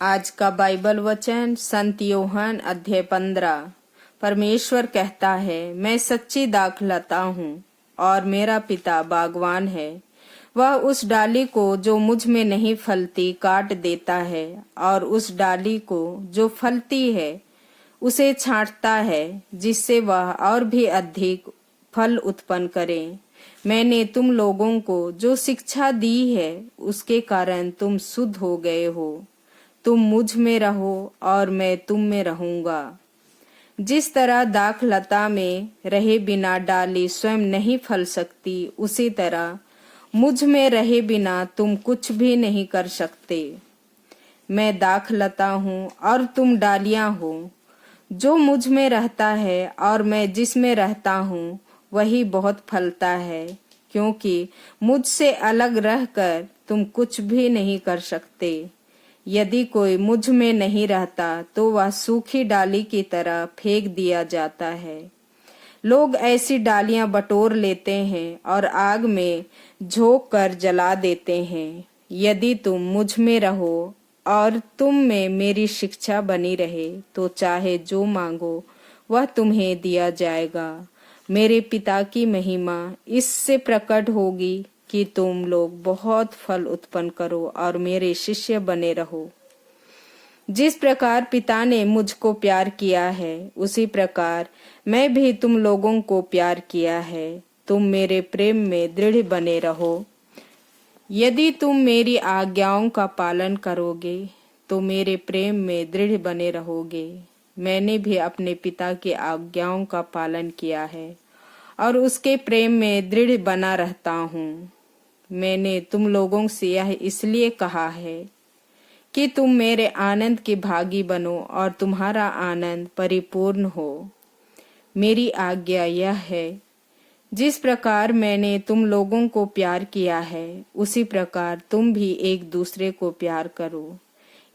आज का बाइबल वचन संत यूहन्ना अध्याय 15। परमेश्वर कहता है, मैं सच्ची दाखलता हूँ और मेरा पिता बागवान है। वह उस डाली को जो मुझ में नहीं फलती काट देता है और उस डाली को जो फलती है उसे छांटता है, जिससे वह और भी अधिक फल उत्पन्न करे। मैंने तुम लोगों को जो शिक्षा दी है उसके कारण तुम शुद्ध हो गए हो। तुम मुझ में रहो और मैं तुम में रहूंगा। जिस तरह दाखलता में रहे बिना डाली स्वयं नहीं फल सकती, उसी तरह मुझ में रहे बिना तुम कुछ भी नहीं कर सकते। मैं दाखलता हूँ और तुम डालियां हो। जो मुझ में रहता है और मैं जिसमें रहता हूँ वही बहुत फलता है, क्योंकि मुझसे अलग रहकर तुम कुछ भी नहीं कर सकते। यदि कोई मुझ में नहीं रहता तो वह सूखी डाली की तरह फेंक दिया जाता है। लोग ऐसी डालियां बटोर लेते हैं और आग में झोंक कर जला देते हैं। यदि तुम मुझ में रहो और तुम में मेरी शिक्षा बनी रहे तो चाहे जो मांगो वह तुम्हें दिया जाएगा। मेरे पिता की महिमा इससे प्रकट होगी कि तुम लोग बहुत फल उत्पन्न करो और मेरे शिष्य बने रहो। जिस प्रकार पिता ने मुझको प्यार किया है उसी प्रकार मैं भी तुम लोगों को प्यार किया है। तुम मेरे प्रेम में दृढ़ बने रहो। यदि तुम मेरी आज्ञाओं का पालन करोगे तो मेरे प्रेम में दृढ़ बने रहोगे। मैंने भी अपने पिता की आज्ञाओं का पालन किया है और उसके प्रेम में दृढ़ बना रहता हूँ। मैंने तुम लोगों से यह इसलिए कहा है कि तुम मेरे आनंद के भागी बनो और तुम्हारा आनंद परिपूर्ण हो। मेरी आज्ञा यह है, जिस प्रकार मैंने तुम लोगों को प्यार किया है उसी प्रकार तुम भी एक दूसरे को प्यार करो।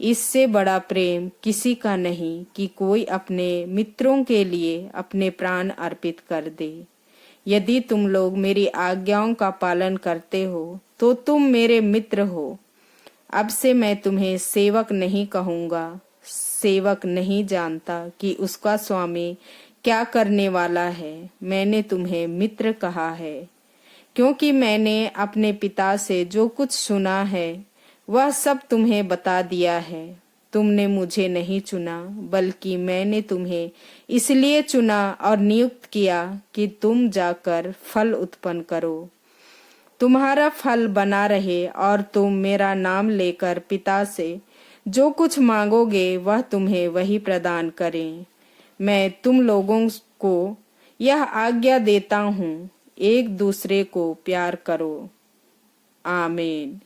इससे बड़ा प्रेम किसी का नहीं कि कोई अपने मित्रों के लिए अपने प्राण अर्पित कर दे। यदि तुम लोग मेरी आज्ञाओं का पालन करते हो तो तुम मेरे मित्र हो। अब से मैं तुम्हें सेवक नहीं कहूँगा। सेवक नहीं जानता कि उसका स्वामी क्या करने वाला है। मैंने तुम्हें मित्र कहा है, क्योंकि मैंने अपने पिता से जो कुछ सुना है वह सब तुम्हें बता दिया है। तुमने मुझे नहीं चुना, बल्कि मैंने तुम्हें इसलिए चुना और नियुक्त किया कि तुम जाकर फल उत्पन्न करो। तुम्हारा फल बना रहे और तुम मेरा नाम लेकर पिता से जो कुछ मांगोगे वह तुम्हें वही प्रदान करें। मैं तुम लोगों को यह आज्ञा देता हूँ, एक दूसरे को प्यार करो। आमीन।